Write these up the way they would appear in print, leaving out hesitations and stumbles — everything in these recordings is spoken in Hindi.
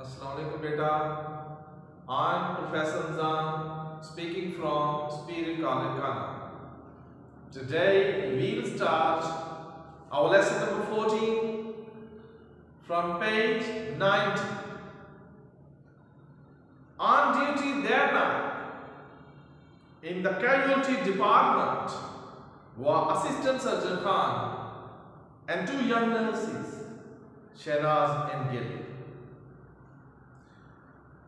Assalamualaikum beta. I'm Professor Zan speaking from Spirit College, Ghana. Today we'll start our lesson number 14 from page 90. On duty that night in the casualty department were Assistant Surgeon Khan and two young nurses, Shehnaz and Gil.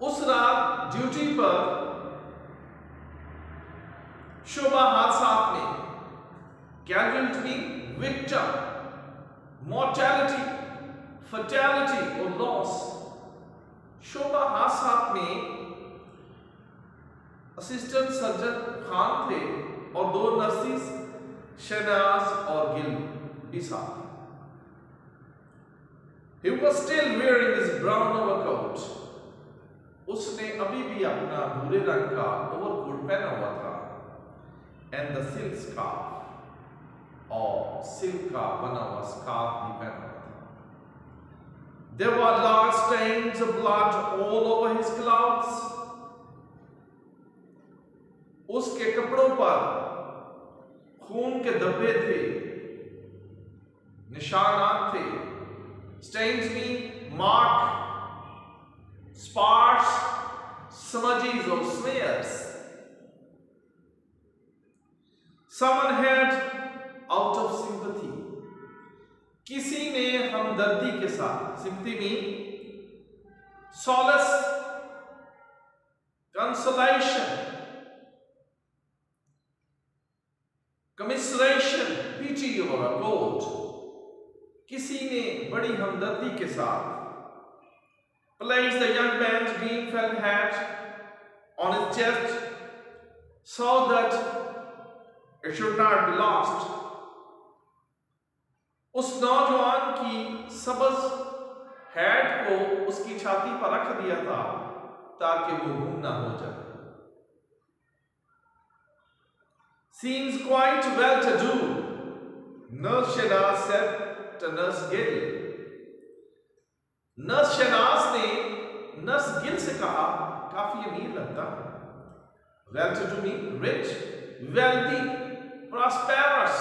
उस रात ड्यूटी पर शोभा हादसात में कैजुअल्टी, विक्टिम, मॉर्टेलिटी, फर्टेलिटी और लॉस। शोभा हादसात में असिस्टेंट सर्जन खान थे और दो नर्सिस शहनाज और गिल भी साथ। He was still wearing his brown overcoat. उसने अभी भी अपना भूरे रंग का ओवरकोट पहना हुआ था एंड द सिल्क स्कार्फ और सिल्क का बना हुआ स्कार्फ भी पहना हुआ था। There were large stains of blood all over his clothes. उसके कपड़ों पर खून के धब्बे थे, निशानात थे। Stains mean mark, sparse, smudges or smears. Someone had out of sympathy. किसी ने हमदर्दी के साथ, sympathy mean solace, consolation, commiseration, pity or accord. किसी ने बड़ी हमदर्दी के साथ placed the young man's green felt hat on his chest so that it should not be lost. उस नौजवान की सबज हैट को उसकी छाती पर रख दिया था ताकि वो गुम ना हो जाए। Seems quite well to do, Nurse Shehnaz said to Nurse Gil. Nurse Shahnaz ने नर्स गिल से कहा, काफी अमीर लगता है। Well to do mean rich, wealthy, prosperous.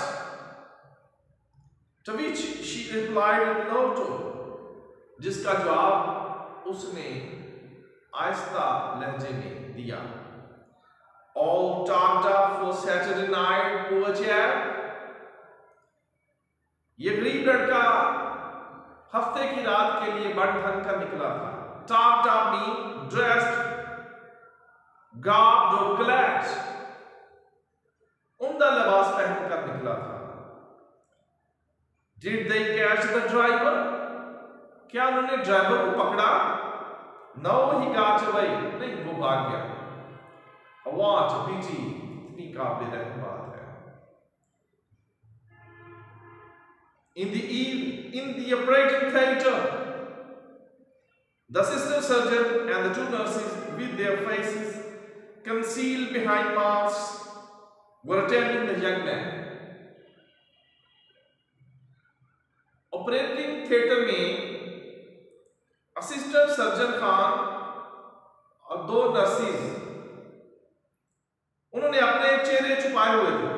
To which she replied in low tone, जिसका जवाब उसने आहिस्ता लहजे में दिया। All talked up for Saturday night, poor chap. ये गरीब लड़का हफ्ते की रात के लिए बन ठन कर निकला था। Talked up mean dressed, garbed or clad, उम्दा लिबास पहनकर निकला था। Did they catch the driver? क्या उन्होंने ड्राइवर को पकड़ा? No, he got away. नहीं, वो भाग गया। What a pity, इतनी काबिल रहम बात है। In the operating theatre, the assistant surgeon and the two nurses, with their faces concealed behind masks, were attending the young man. Operating theatre में assistant surgeon खान और दो nurses, उन्होंने अपने चेहरे छुपाए हुए थे।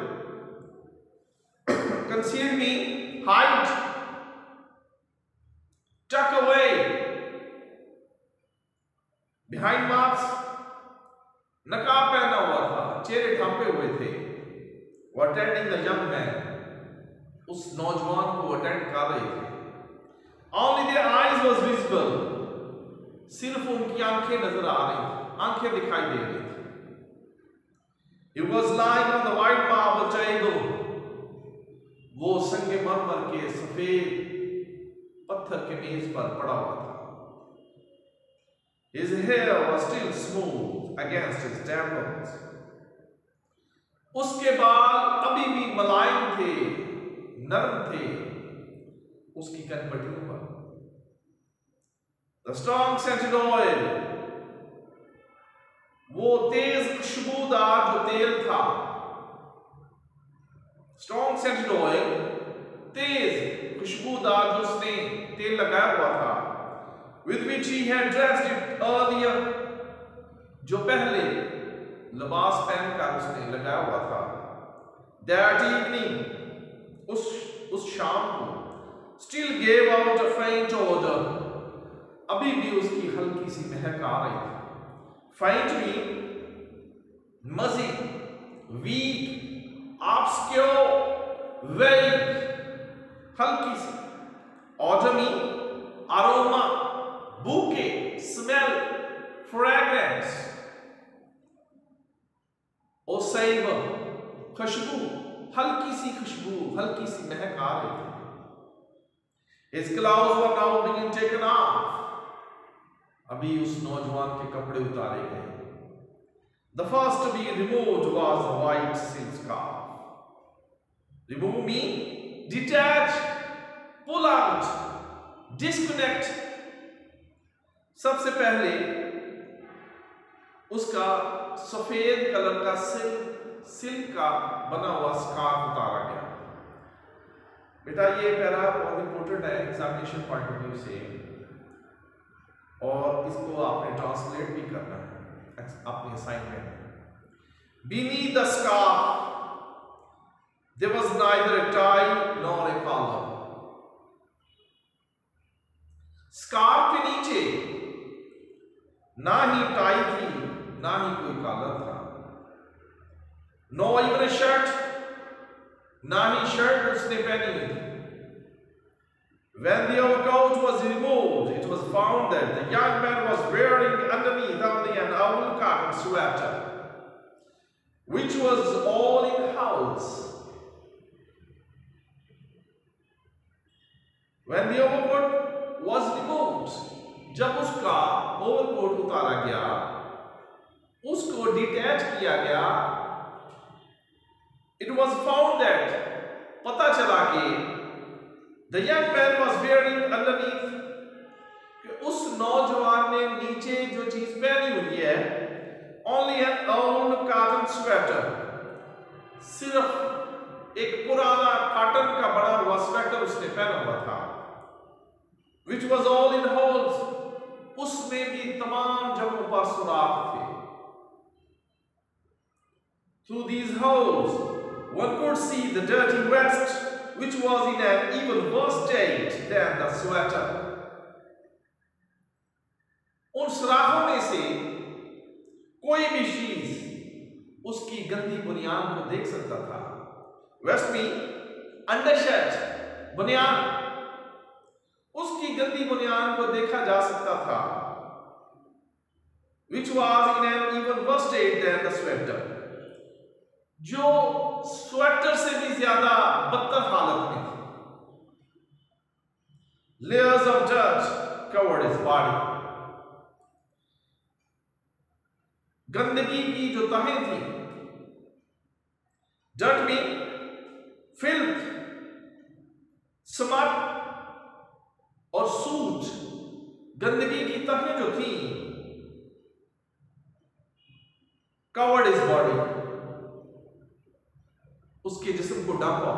Concealed mean hide, tuck away, behind mask, नकाब पहना हुआ था, चेहरे ढांपे हुए थे। Were attending the young man, उस नौजवान को अटेंड कर रहे थे। Only their eyes was visible, सिर्फ उनकी आंखें नजर आ रही थी, आंखें दिखाई दे रही थी। He was lying on the white marble table, वो संगे मरमर के सफेद पत्थर के मेज पर पड़ा हुआ था। His hair was still smooth against his temples. उसके बाल अभी भी मुलायम थे, नरम थे उसकी कनपटियों पर। The strong scented oil, वो तेज खुशबूदार जो तेल था, स्ट्रॉन्ग सेंटेड ऑयल, तेज खुशबूदार जो उसने तेल लगाया हुआ था, with which he had dressed it earlier, जो पहले लिबास पहनकर उसने लगाया हुआ था, that evening, उस शाम को, still gave out a faint odor, अभी भी उसकी हल्की सी महक आ रही थी. Faint mean muzzy, weak, obscure, vague, हल्की सी. Odor mean aroma, bouquet, smell, fragrance. और savor, खुशबू, हल्की सी खुशबू, हल्की सी महक आ रही थी. His clothes were now being taken off. अभी उस नौजवान के कपड़े उतारे गए. The first to be removed was the white silk scarf. Remove mean detach, pull out, disconnect. सबसे पहले उसका सफेद कलर का सिल्क का बना हुआ स्कार्फ उतारा गया. बेटा ये पैरा बहुत इंपॉर्टेंट है एग्जामिनेशन पॉइंट ऑफ व्यू से, और इसको आपने ट्रांसलेट भी करना है अपने असाइनमेंट में. Beneath the scarf there was neither a tie nor a collar. Scarf के नीचे ना ही टाई थी ना ही कोई कॉलर था. No even a shirt, ना ही शर्ट उसने पहनी हुई थी. When the overcoat was removed, it was found that the young man was wearing underneath only an old cotton sweater, which was all in holes. When the overcoat was removed, जब उसका ओवरकोट उतारा गया, उसको डिटैच किया गया, it was found that, पता चला कि the young man was wearing underneath, कि उस नौजवान ने नीचे जो चीज पहनी हुई है, only an old cotton sweater, सिर्फ एक पुराना कॉटन का बना हुआ स्वेटर उसने पहना हुआ था, which was all in holes, उसमें भी तमाम जगहों पर सुराख थे. Through these holes one could see the dirty vest, which was in an even worse state than the sweater. उन सुराखों में से कोई भी चीज उसकी गंदी बुनियान को देख सकता था. वेस्ट में अंडरशर्ट, बुनियान, उसकी गंदी बुनियान को देखा जा सकता था. Which was in an even worse state than the sweater, जो स्वेटर से भी ज्यादा बदतर हालत में थी. Layers of dirt covered his body. गंदगी की जो तहें थी, dirt में filth, smut और soot, गंदगी की तहें जो थी, covered his body, उसके जिस्म को ढका.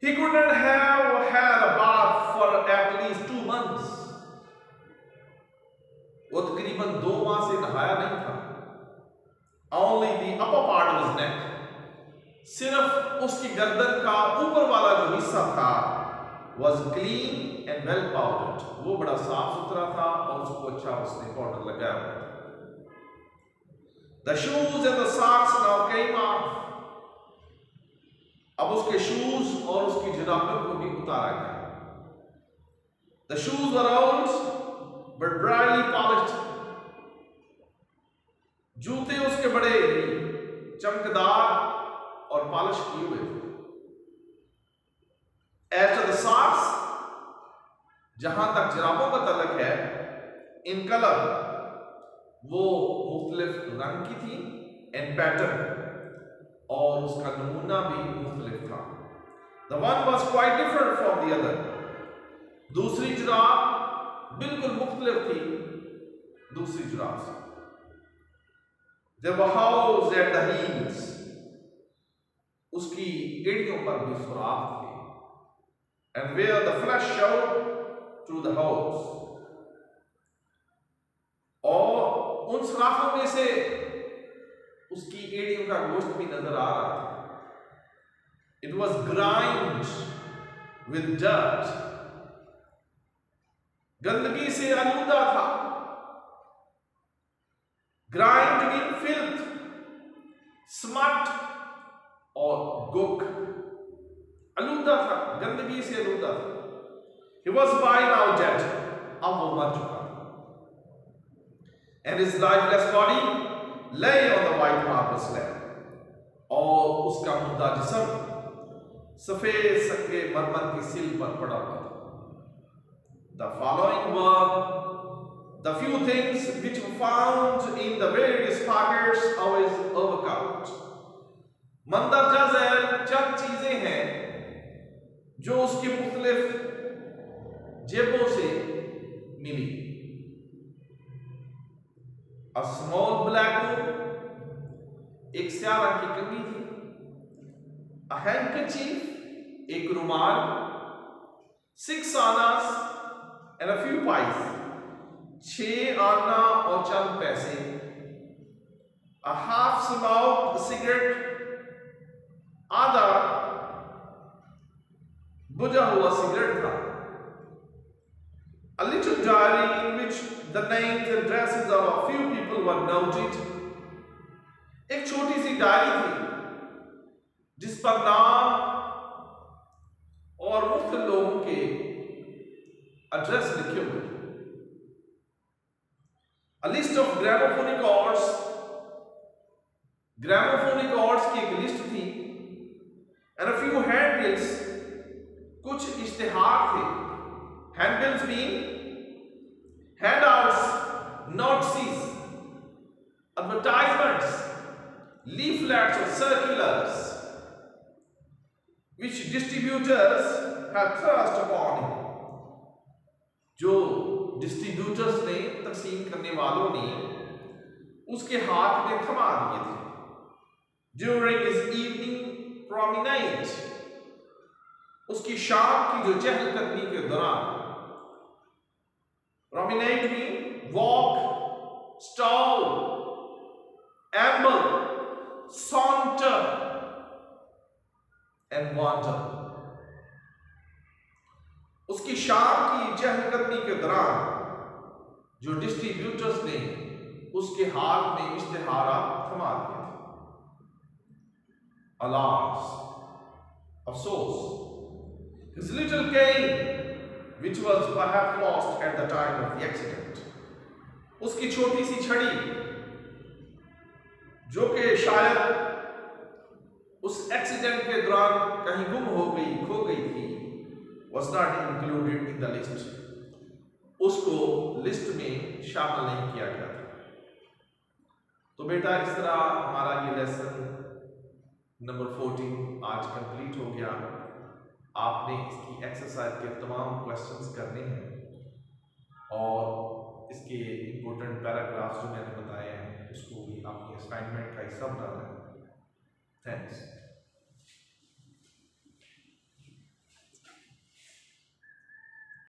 He couldn't have had a bath for at least 2 months. वो तकरीबन 2 माह से नहाया नहीं था. Only the upper part of his neck, सिर्फ उसकी गर्दन का ऊपर वाला जो हिस्सा था, was clean and well powdered. वो बड़ा साफ सुथरा था और उसको अच्छा उसने पाउडर लगाया हुआ था. The shoes and the socks now came off. अब उसके शूज और उसकी जुराबों को भी उतारा गया. The shoes were old but brightly polished. जूते उसके बड़े चमकदार और पॉलिश किए हुए थे. As to the socks, जहां तक जुराबों का तल्लुक है, in color वो मुख्तलिफ रंग की थी, एंड पैटर्न, और उसका नमूना भी मुख्तलिफ था. The one was quite different from the other. दूसरी जुराब बिल्कुल मुख्तलिफ थी दूसरी जुराब से. There were holes at the heels. उसकी एड़ियों पर भी सुराख थे. And where the flesh showed, through the holes. और उन सुराखों में से उसकी एड़ियों का गोश्त भी नजर आ रहा था. It was grimed with dirt. गंदगी से आलूदा था. Grimed mean filth, smut और गुक. आलूदा था, गंदगी से आलूदा था. He was by now dead. अब वो मर चुका था. And his lifeless body lay on the white marble slab. और उसका मुर्दा जिस्म सफेद संगे मरमर की सिल पर पड़ा हुआ था. The following were the few things which were found in the various pockets of his overcoat. मंदरजा Zail चंद चीजें हैं जो उसकी मुख्तलिफ जेबों से मिली. A small black room, एक स्याह रंग की कंघी थी. A handkerchief, एक रुमाल. 6 annas and a few pice, 6 आना और चंद पैसे. A half smoked cigarette, आधा बुझा हुआ सिगरेट था. A little diary in which the names and addresses of a few people were noted. एक छोटी सी डायरी थी जिस पर नाम और मुख्तलिफ लोगों के एड्रेस लिखे हुए. A list of gramophonic chords. gramophonic chords की एक लिस्ट थी. And a few handbills, कुछ इश्तिहार थे. Handbills mean handouts, notices, advertisements, leaflets or circulars which distributors have thrust upon him. जो डिस्ट्रीब्यूटर्स ने, तकसीम करने वालों ने उसके हाथ में थमा दिए थे. During his evening promenade, उसकी शाम की जो चहलकदमी के दौरान. Promenade mean walk, stroll, amble, saunter and wander. उसकी शाम की चहलकदमी के दौरान जो डिस्ट्रीब्यूटर्स ने उसके हाथ में इश्तिहारा थमा दिए थे. Alas, अफसोस, his little cane, which was perhaps lost at the time of the accident, उसकी छोटी सी छड़ी जो कि शायद उस एक्सीडेंट के दौरान कहीं गुम हो गई, खो गई थी, was not included in the list. उसको लिस्ट में शामिल नहीं किया गया था. तो बेटा इस तरह हमारा ये लेसन नंबर 14 आज कंप्लीट हो गया. आपने इसकी एक्सरसाइज के तमाम क्वेश्चंस करने हैं और इसके इम्पोर्टेंट पैराग्राफ्स जो मैंने बताए हैं उसको भी आपकी असाइनमेंट का हिस्सा बनाना है. थैंक्स.